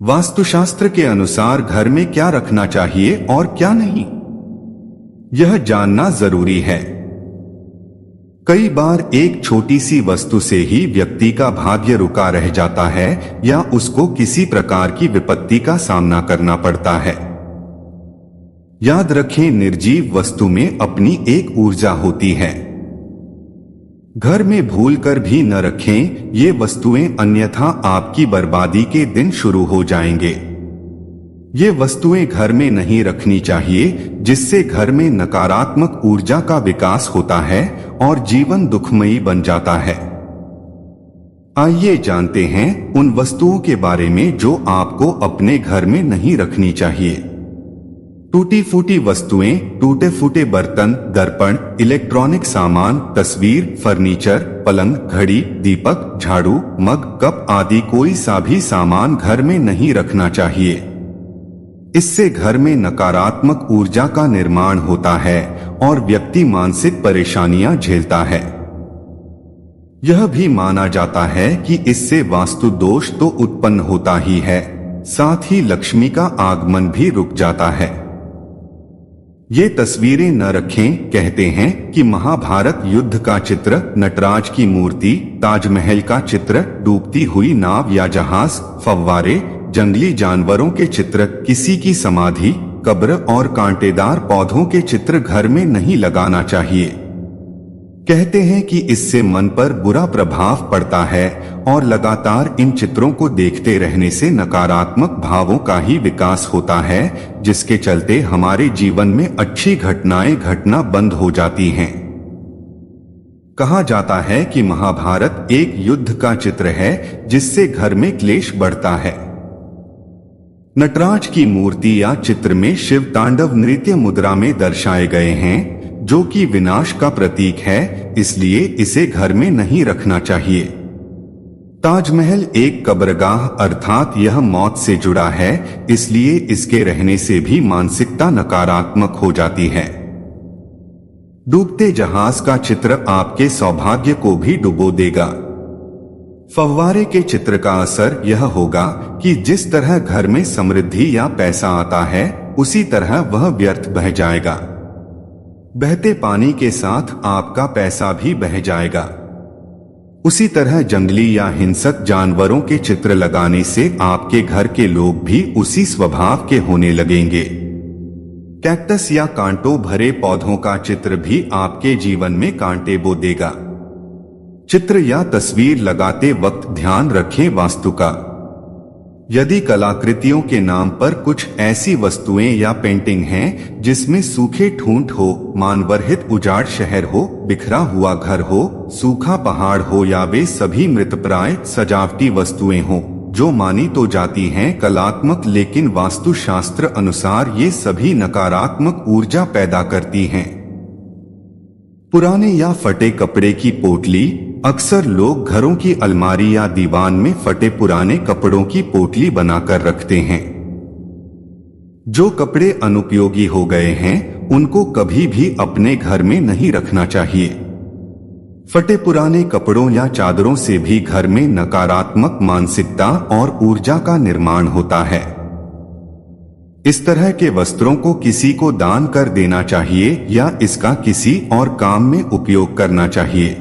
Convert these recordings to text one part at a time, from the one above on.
वास्तुशास्त्र के अनुसार घर में क्या रखना चाहिए और क्या नहीं, यह जानना जरूरी है। कई बार एक छोटी सी वस्तु से ही व्यक्ति का भाग्य रुका रह जाता है या उसको किसी प्रकार की विपत्ति का सामना करना पड़ता है। याद रखें, निर्जीव वस्तु में अपनी एक ऊर्जा होती है। घर में भूलकर भी न रखें ये वस्तुएं, अन्यथा आपकी बर्बादी के दिन शुरू हो जाएंगे। ये वस्तुएं घर में नहीं रखनी चाहिए, जिससे घर में नकारात्मक ऊर्जा का विकास होता है और जीवन दुखमयी बन जाता है। आइए जानते हैं उन वस्तुओं के बारे में जो आपको अपने घर में नहीं रखनी चाहिए। टूटी फूटी वस्तुएं, टूटे फूटे बर्तन, दर्पण, इलेक्ट्रॉनिक सामान, तस्वीर, फर्नीचर, पलंग, घड़ी, दीपक, झाड़ू, मग, कप आदि कोई सा भी सामान घर में नहीं रखना चाहिए। इससे घर में नकारात्मक ऊर्जा का निर्माण होता है और व्यक्ति मानसिक परेशानियां झेलता है। यह भी माना जाता है कि इससे वास्तु दोष तो उत्पन्न होता ही है, साथ ही लक्ष्मी का आगमन भी रुक जाता है। ये तस्वीरें न रखें। कहते हैं कि महाभारत युद्ध का चित्र, नटराज की मूर्ति, ताजमहल का चित्र, डूबती हुई नाव या जहाज, फव्वारे, जंगली जानवरों के चित्र, किसी की समाधि, कब्र और कांटेदार पौधों के चित्र घर में नहीं लगाना चाहिए। कहते हैं कि इससे मन पर बुरा प्रभाव पड़ता है और लगातार इन चित्रों को देखते रहने से नकारात्मक भावों का ही विकास होता है, जिसके चलते हमारे जीवन में अच्छी घटनाएं घटना बंद हो जाती हैं। कहा जाता है कि महाभारत एक युद्ध का चित्र है जिससे घर में क्लेश बढ़ता है। नटराज की मूर्ति या चित्र में शिव तांडव नृत्य मुद्रा में दर्शाए गए हैं, जो कि विनाश का प्रतीक है, इसलिए इसे घर में नहीं रखना चाहिए। ताजमहल एक कब्रगाह अर्थात यह मौत से जुड़ा है, इसलिए इसके रहने से भी मानसिकता नकारात्मक हो जाती है। डूबते जहाज का चित्र आपके सौभाग्य को भी डुबो देगा। फव्वारे के चित्र का असर यह होगा कि जिस तरह घर में समृद्धि या पैसा आता है, उसी तरह वह व्यर्थ बह जाएगा। बहते पानी के साथ आपका पैसा भी बह जाएगा। उसी तरह जंगली या हिंसक जानवरों के चित्र लगाने से आपके घर के लोग भी उसी स्वभाव के होने लगेंगे। कैक्टस या कांटों भरे पौधों का चित्र भी आपके जीवन में कांटे बो देगा। चित्र या तस्वीर लगाते वक्त ध्यान रखें वास्तु का। यदि कलाकृतियों के नाम पर कुछ ऐसी वस्तुएं या पेंटिंग हैं जिसमें सूखे ठूंठ हो, मानवरहित उजाड़ शहर हो, बिखरा हुआ घर हो, सूखा पहाड़ हो या वे सभी मृतप्राय सजावटी वस्तुएं हो, जो मानी तो जाती हैं कलात्मक, लेकिन वास्तुशास्त्र अनुसार ये सभी नकारात्मक ऊर्जा पैदा करती हैं। पुराने या फटे कपड़े की पोटली, अक्सर लोग घरों की अलमारी या दीवान में फटे पुराने कपड़ों की पोटली बनाकर रखते हैं। जो कपड़े अनुपयोगी हो गए हैं, उनको कभी भी अपने घर में नहीं रखना चाहिए। फटे पुराने कपड़ों या चादरों से भी घर में नकारात्मक मानसिकता और ऊर्जा का निर्माण होता है। इस तरह के वस्त्रों को किसी को दान कर देना चाहिए या इसका किसी और काम में उपयोग करना चाहिए।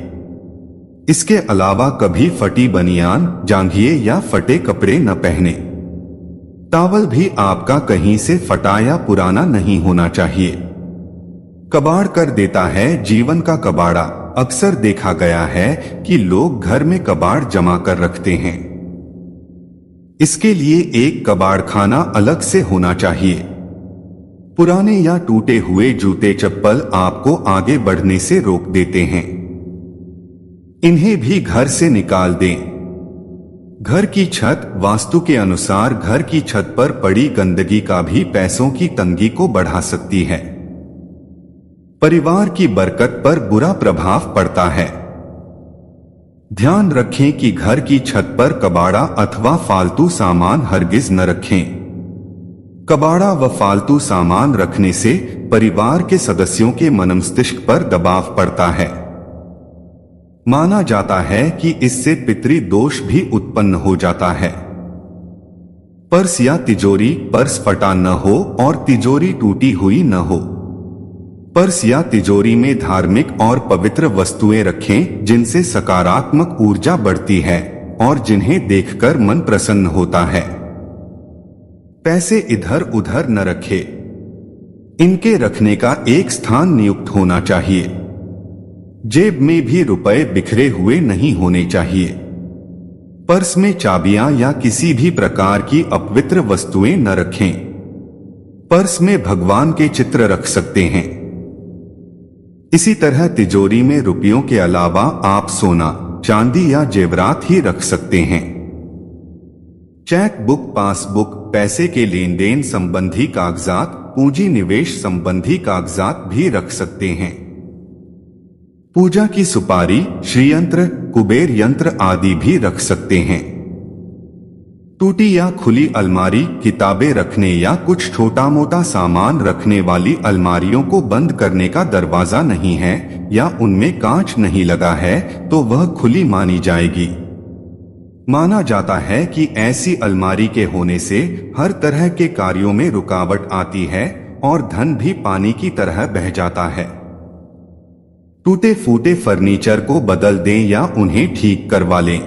इसके अलावा कभी फटी बनियान, जांघिए या फटे कपड़े न पहने। टॉवल भी आपका कहीं से फटा या पुराना नहीं होना चाहिए। कबाड़ कर देता है जीवन का कबाड़ा। अक्सर देखा गया है कि लोग घर में कबाड़ जमा कर रखते हैं। इसके लिए एक कबाड़खाना अलग से होना चाहिए। पुराने या टूटे हुए जूते चप्पल आपको आगे बढ़ने से रोक देते हैं। इन्हें भी घर से निकाल दें। घर की छत, वास्तु के अनुसार घर की छत पर पड़ी गंदगी का भी पैसों की तंगी को बढ़ा सकती है। परिवार की बरकत पर बुरा प्रभाव पड़ता है। ध्यान रखें कि घर की छत पर कबाड़ा अथवा फालतू सामान हरगिज न रखें। कबाड़ा व फालतू सामान रखने से परिवार के सदस्यों के मनमस्तिष्क पर दबाव पड़ता है। माना जाता है कि इससे पितृ दोष भी उत्पन्न हो जाता है। पर्स या तिजोरी, पर्स फटा न हो और तिजोरी टूटी हुई न हो। पर्स या तिजोरी में धार्मिक और पवित्र वस्तुएं रखें जिनसे सकारात्मक ऊर्जा बढ़ती है और जिन्हें देखकर मन प्रसन्न होता है। पैसे इधर उधर न रखें। इनके रखने का एक स्थान नियुक्त होना चाहिए। जेब में भी रुपए बिखरे हुए नहीं होने चाहिए। पर्स में चाबियां या किसी भी प्रकार की अपवित्र वस्तुएं न रखें। पर्स में भगवान के चित्र रख सकते हैं। इसी तरह तिजोरी में रुपयों के अलावा आप सोना, चांदी या जेवरात ही रख सकते हैं। चेक बुक, पासबुक, पैसे के लेन देन संबंधी कागजात, पूंजी निवेश संबंधी कागजात भी रख सकते हैं। पूजा की सुपारी, श्रीयंत्र, कुबेर यंत्र आदि भी रख सकते हैं। टूटी या खुली अलमारी, किताबें रखने या कुछ छोटा मोटा सामान रखने वाली अलमारियों को बंद करने का दरवाजा नहीं है या उनमें कांच नहीं लगा है तो वह खुली मानी जाएगी। माना जाता है कि ऐसी अलमारी के होने से हर तरह के कार्यों में रुकावट आती है और धन भी पानी की तरह बह जाता है। टूटे फूटे फर्नीचर को बदल दें या उन्हें ठीक करवा लें।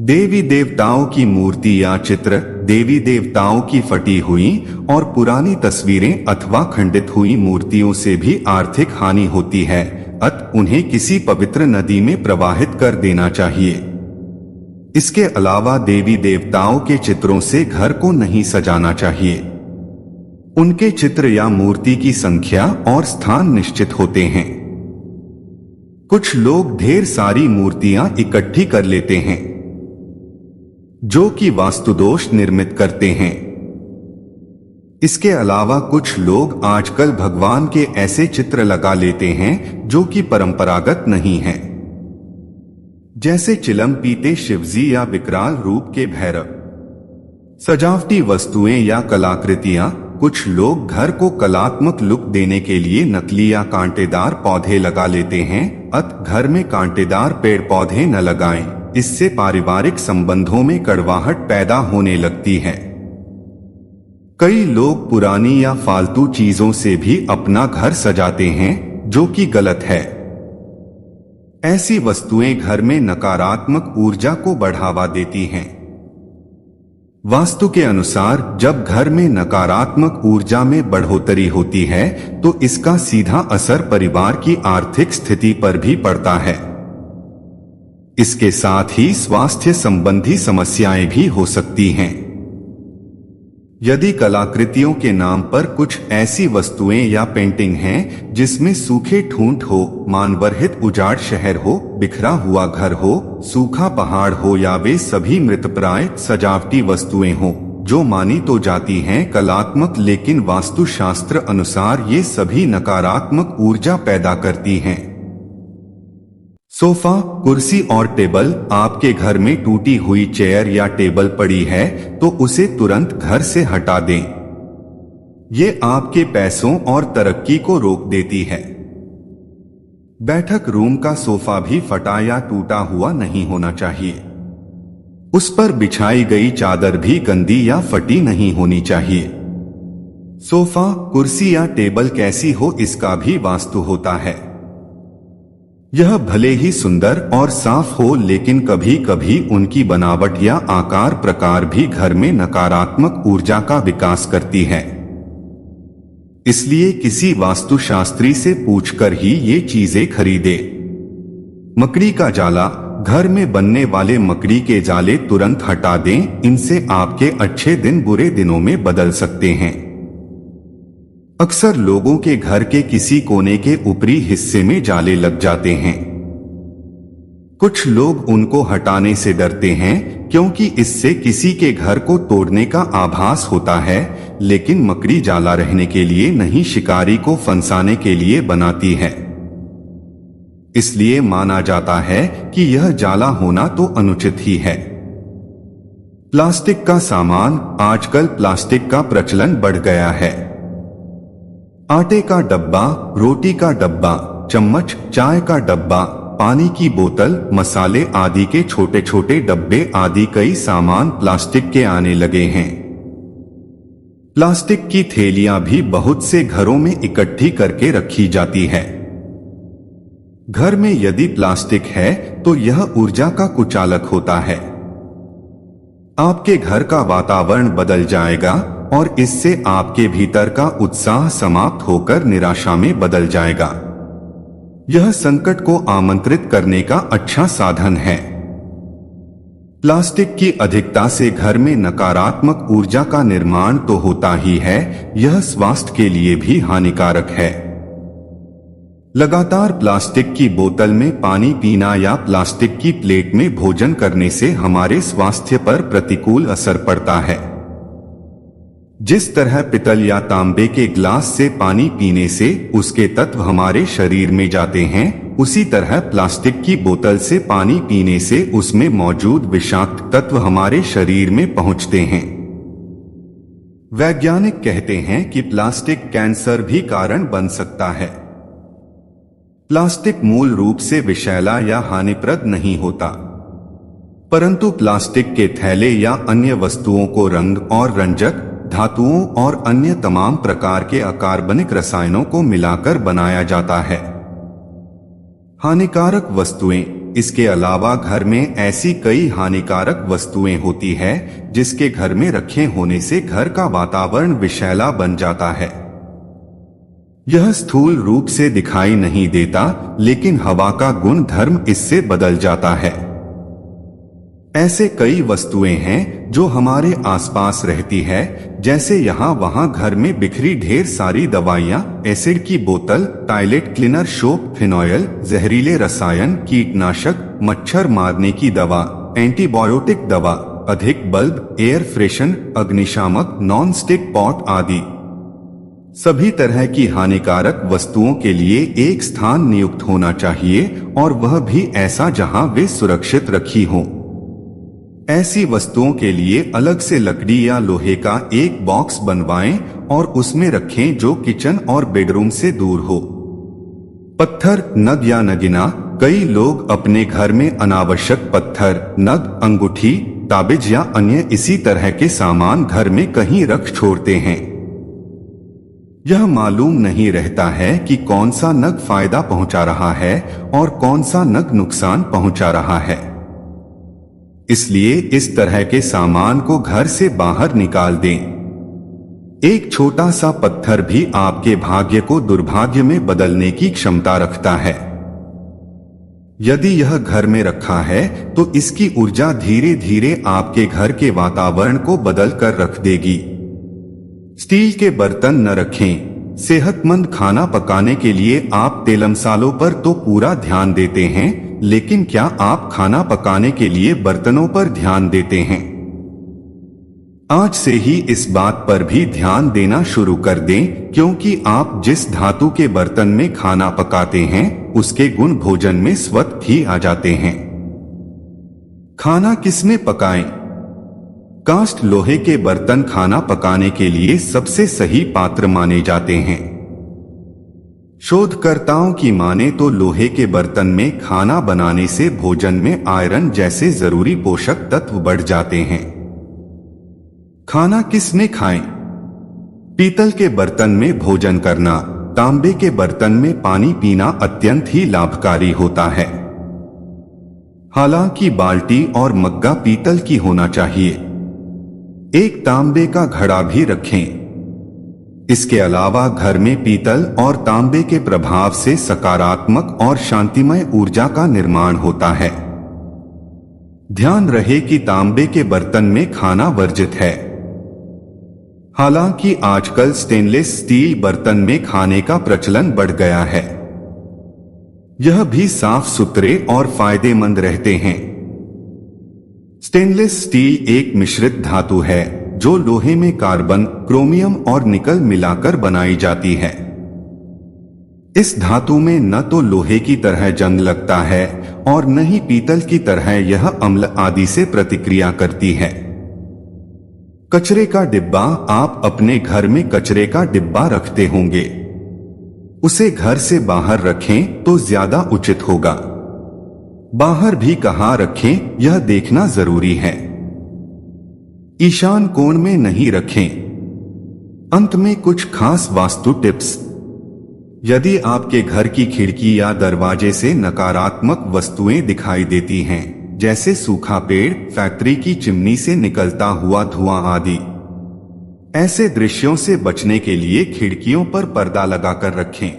देवी देवताओं की मूर्ति या चित्र, देवी देवताओं की फटी हुई और पुरानी तस्वीरें अथवा खंडित हुई मूर्तियों से भी आर्थिक हानि होती है, अतः उन्हें किसी पवित्र नदी में प्रवाहित कर देना चाहिए। इसके अलावा देवी देवताओं के चित्रों से घर को नहीं सजाना चाहिए। उनके चित्र या मूर्ति की संख्या और स्थान निश्चित होते हैं। कुछ लोग ढेर सारी मूर्तियां इकट्ठी कर लेते हैं जो कि वास्तुदोष निर्मित करते हैं। इसके अलावा कुछ लोग आजकल भगवान के ऐसे चित्र लगा लेते हैं जो कि परंपरागत नहीं है, जैसे चिलम पीते शिवजी या विकराल रूप के भैरव। सजावटी वस्तुएं या कलाकृतियां, कुछ लोग घर को कलात्मक लुक देने के लिए नकली या कांटेदार पौधे लगा लेते हैं, अतः घर में कांटेदार पेड़ पौधे न लगाएं, इससे पारिवारिक संबंधों में कड़वाहट पैदा होने लगती है। कई लोग पुरानी या फालतू चीजों से भी अपना घर सजाते हैं जो कि गलत है। ऐसी वस्तुएं घर में नकारात्मक ऊर्जा को बढ़ावा देती हैं। वास्तु के अनुसार जब घर में नकारात्मक ऊर्जा में बढ़ोतरी होती है तो इसका सीधा असर परिवार की आर्थिक स्थिति पर भी पड़ता है। इसके साथ ही स्वास्थ्य संबंधी समस्याएं भी हो सकती हैं। यदि कलाकृतियों के नाम पर कुछ ऐसी वस्तुएं या पेंटिंग हैं जिसमें सूखे ठूंठ हो, मानवरहित उजाड़ शहर हो, बिखरा हुआ घर हो, सूखा पहाड़ हो या वे सभी मृतप्राय सजावटी वस्तुएं हो जो मानी तो जाती हैं कलात्मक, लेकिन वास्तुशास्त्र अनुसार ये सभी नकारात्मक ऊर्जा पैदा करती हैं। सोफा, कुर्सी और टेबल, आपके घर में टूटी हुई चेयर या टेबल पड़ी है तो उसे तुरंत घर से हटा दें। ये आपके पैसों और तरक्की को रोक देती है। बैठक रूम का सोफा भी फटा या टूटा हुआ नहीं होना चाहिए। उस पर बिछाई गई चादर भी गंदी या फटी नहीं होनी चाहिए। सोफा, कुर्सी या टेबल कैसी हो इसका भी वास्तु होता है। यह भले ही सुंदर और साफ हो लेकिन कभी कभी उनकी बनावट या आकार प्रकार भी घर में नकारात्मक ऊर्जा का विकास करती है। इसलिए किसी वास्तुशास्त्री से पूछकर ही ये चीजें खरीदें। मकड़ी का जाला, घर में बनने वाले मकड़ी के जाले तुरंत हटा दें, इनसे आपके अच्छे दिन बुरे दिनों में बदल सकते हैं। अक्सर लोगों के घर के किसी कोने के ऊपरी हिस्से में जाले लग जाते हैं। कुछ लोग उनको हटाने से डरते हैं क्योंकि इससे किसी के घर को तोड़ने का आभास होता है, लेकिन मकड़ी जाला रहने के लिए नहीं, शिकारी को फंसाने के लिए बनाती है। इसलिए माना जाता है कि यह जाला होना तो अनुचित ही है। प्लास्टिक का सामान, आजकल प्लास्टिक का प्रचलन बढ़ गया है। आटे का डब्बा, रोटी का डब्बा, चम्मच, चाय का डब्बा, पानी की बोतल, मसाले आदि के छोटे छोटे डब्बे आदि कई सामान प्लास्टिक के आने लगे हैं। प्लास्टिक की थैलियां भी बहुत से घरों में इकट्ठी करके रखी जाती है। घर में यदि प्लास्टिक है तो यह ऊर्जा का कुचालक होता है। आपके घर का वातावरण बदल जाएगा और इससे आपके भीतर का उत्साह समाप्त होकर निराशा में बदल जाएगा। यह संकट को आमंत्रित करने का अच्छा साधन है। प्लास्टिक की अधिकता से घर में नकारात्मक ऊर्जा का निर्माण तो होता ही है, यह स्वास्थ्य के लिए भी हानिकारक है। लगातार प्लास्टिक की बोतल में पानी पीना या प्लास्टिक की प्लेट में भोजन करने से हमारे स्वास्थ्य पर प्रतिकूल असर पड़ता है। जिस तरह पितल या तांबे के ग्लास से पानी पीने से उसके तत्व हमारे शरीर में जाते हैं, उसी तरह प्लास्टिक की बोतल से पानी पीने से उसमें मौजूद विषाक्त तत्व हमारे शरीर में पहुंचते हैं। वैज्ञानिक कहते हैं कि प्लास्टिक कैंसर भी कारण बन सकता है। प्लास्टिक मूल रूप से विषैला या हानिप्रद नहीं होता, परंतु प्लास्टिक के थैले या अन्य वस्तुओं को रंग और रंजक धातुओं और अन्य तमाम प्रकार के अकार्बनिक रसायनों को मिलाकर बनाया जाता है। हानिकारक वस्तुएं। इसके अलावा घर में ऐसी कई हानिकारक वस्तुएं होती है जिसके घर में रखे होने से घर का वातावरण विषैला बन जाता है। यह स्थूल रूप से दिखाई नहीं देता, लेकिन हवा का गुण धर्म इससे बदल जाता है। ऐसे कई वस्तुएं हैं जो हमारे आसपास रहती है, जैसे यहाँ वहाँ घर में बिखरी ढेर सारी दवाइयाँ, एसिड की बोतल, टॉयलेट क्लीनर, सोप, फिनॉयल, जहरीले रसायन, कीटनाशक, मच्छर मारने की दवा, एंटीबायोटिक दवा, अधिक बल्ब, एयर फ्रेशन, अग्निशामक, नॉन स्टिक पॉट आदि। सभी तरह की हानिकारक वस्तुओं के लिए एक स्थान नियुक्त होना चाहिए, और वह भी ऐसा जहां वे सुरक्षित रखी हों। ऐसी वस्तुओं के लिए अलग से लकड़ी या लोहे का एक बॉक्स बनवाएं और उसमें रखें जो किचन और बेडरूम से दूर हो। पत्थर, नग या नगीना। कई लोग अपने घर में अनावश्यक पत्थर, नग, अंगूठी, ताबिज या अन्य इसी तरह के सामान घर में कहीं रख छोड़ते हैं। यह मालूम नहीं रहता है कि कौन सा नग फायदा पहुंचा रहा है और कौन सा नग नुकसान पहुंचा रहा है। इसलिए इस तरह के सामान को घर से बाहर निकाल दें। एक छोटा सा पत्थर भी आपके भाग्य को दुर्भाग्य में बदलने की क्षमता रखता है। यदि यह घर में रखा है तो इसकी ऊर्जा धीरे धीरे आपके घर के वातावरण को बदल कर रख देगी। स्टील के बर्तन न रखें। सेहतमंद खाना पकाने के लिए आप तेल मसालों पर तो पूरा ध्यान देते हैं, लेकिन क्या आप खाना पकाने के लिए बर्तनों पर ध्यान देते हैं? आज से ही इस बात पर भी ध्यान देना शुरू कर दें, क्योंकि आप जिस धातु के बर्तन में खाना पकाते हैं उसके गुण भोजन में स्वतः ही आ जाते हैं। खाना किसमें पकाएं? कास्ट लोहे के बर्तन खाना पकाने के लिए सबसे सही पात्र माने जाते हैं। शोधकर्ताओं की माने तो लोहे के बर्तन में खाना बनाने से भोजन में आयरन जैसे जरूरी पोषक तत्व बढ़ जाते हैं। खाना किसमें खाएं? पीतल के बर्तन में भोजन करना, तांबे के बर्तन में पानी पीना अत्यंत ही लाभकारी होता है। हालांकि बाल्टी और मग्गा पीतल की होना चाहिए। एक तांबे का घड़ा भी रखें। इसके अलावा घर में पीतल और तांबे के प्रभाव से सकारात्मक और शांतिमय ऊर्जा का निर्माण होता है। ध्यान रहे कि तांबे के बर्तन में खाना वर्जित है। हालांकि आजकल स्टेनलेस स्टील बर्तन में खाने का प्रचलन बढ़ गया है। यह भी साफ सुथरे और फायदेमंद रहते हैं। स्टेनलेस स्टील एक मिश्रित धातु है जो लोहे में कार्बन, क्रोमियम और निकल मिलाकर बनाई जाती है। इस धातु में न तो लोहे की तरह जंग लगता है और न ही पीतल की तरह यह अम्ल आदि से प्रतिक्रिया करती है। कचरे का डिब्बा। आप अपने घर में कचरे का डिब्बा रखते होंगे। उसे घर से बाहर रखें तो ज्यादा उचित होगा। बाहर भी कहाँ रखें यह देखना जरूरी है। ईशान कोण में नहीं रखें। अंत में कुछ खास वास्तु टिप्स। यदि आपके घर की खिड़की या दरवाजे से नकारात्मक वस्तुएं दिखाई देती हैं, जैसे सूखा पेड़, फैक्ट्री की चिमनी से निकलता हुआ धुआं आदि, ऐसे दृश्यों से बचने के लिए खिड़कियों पर पर्दा लगाकर रखें।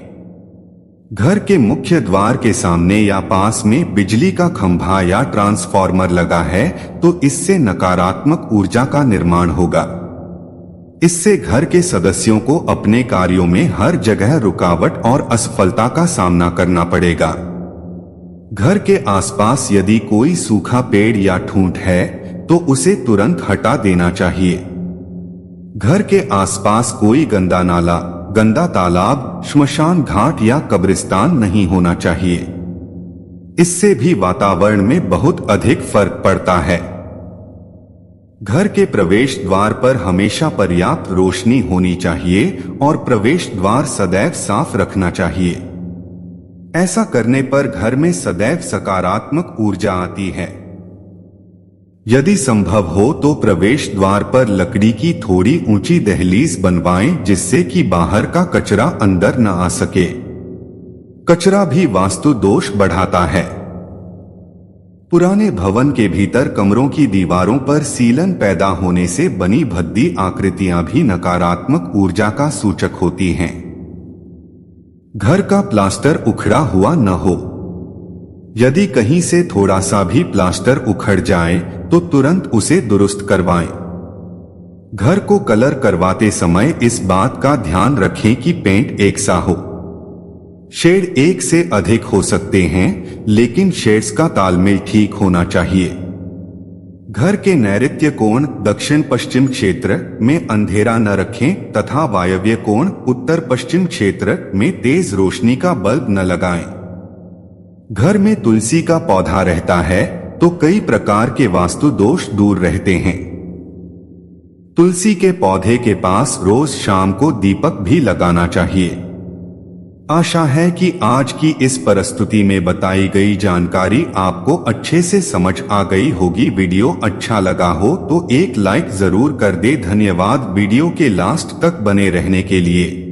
घर के मुख्य द्वार के सामने या पास में बिजली का खंभा या ट्रांसफार्मर लगा है तो इससे नकारात्मक ऊर्जा का निर्माण होगा। इससे घर के सदस्यों को अपने कार्यों में हर जगह रुकावट और असफलता का सामना करना पड़ेगा। घर के आसपास यदि कोई सूखा पेड़ या ठूंठ है तो उसे तुरंत हटा देना चाहिए। घर के आसपास कोई गंदा नाला, गंदा तालाब, श्मशान घाट या कब्रिस्तान नहीं होना चाहिए। इससे भी वातावरण में बहुत अधिक फर्क पड़ता है। घर के प्रवेश द्वार पर हमेशा पर्याप्त रोशनी होनी चाहिए और प्रवेश द्वार सदैव साफ रखना चाहिए। ऐसा करने पर घर में सदैव सकारात्मक ऊर्जा आती है। यदि संभव हो तो प्रवेश द्वार पर लकड़ी की थोड़ी ऊंची दहलीज बनवाएं जिससे कि बाहर का कचरा अंदर न आ सके। कचरा भी वास्तु दोष बढ़ाता है। पुराने भवन के भीतर कमरों की दीवारों पर सीलन पैदा होने से बनी भद्दी आकृतियां भी नकारात्मक ऊर्जा का सूचक होती हैं। घर का प्लास्टर उखड़ा हुआ न हो। यदि कहीं से थोड़ा सा भी प्लास्टर उखड़ जाए तो तुरंत उसे दुरुस्त करवाएं। घर को कलर करवाते समय इस बात का ध्यान रखें कि पेंट एक सा हो। शेड एक से अधिक हो सकते हैं, लेकिन शेड्स का तालमेल ठीक होना चाहिए। घर के नैऋत्य कोण दक्षिण पश्चिम क्षेत्र में अंधेरा न रखें तथा वायव्य कोण उत्तर पश्चिम क्षेत्र में तेज रोशनी का बल्ब न लगाएं। घर में तुलसी का पौधा रहता है तो कई प्रकार के वास्तु दोष दूर रहते हैं। तुलसी के पौधे के पास रोज शाम को दीपक भी लगाना चाहिए। आशा है कि आज की इस प्रस्तुति में बताई गई जानकारी आपको अच्छे से समझ आ गई होगी। वीडियो अच्छा लगा हो तो एक लाइक जरूर कर दे। धन्यवाद वीडियो के लास्ट तक बने रहने के लिए।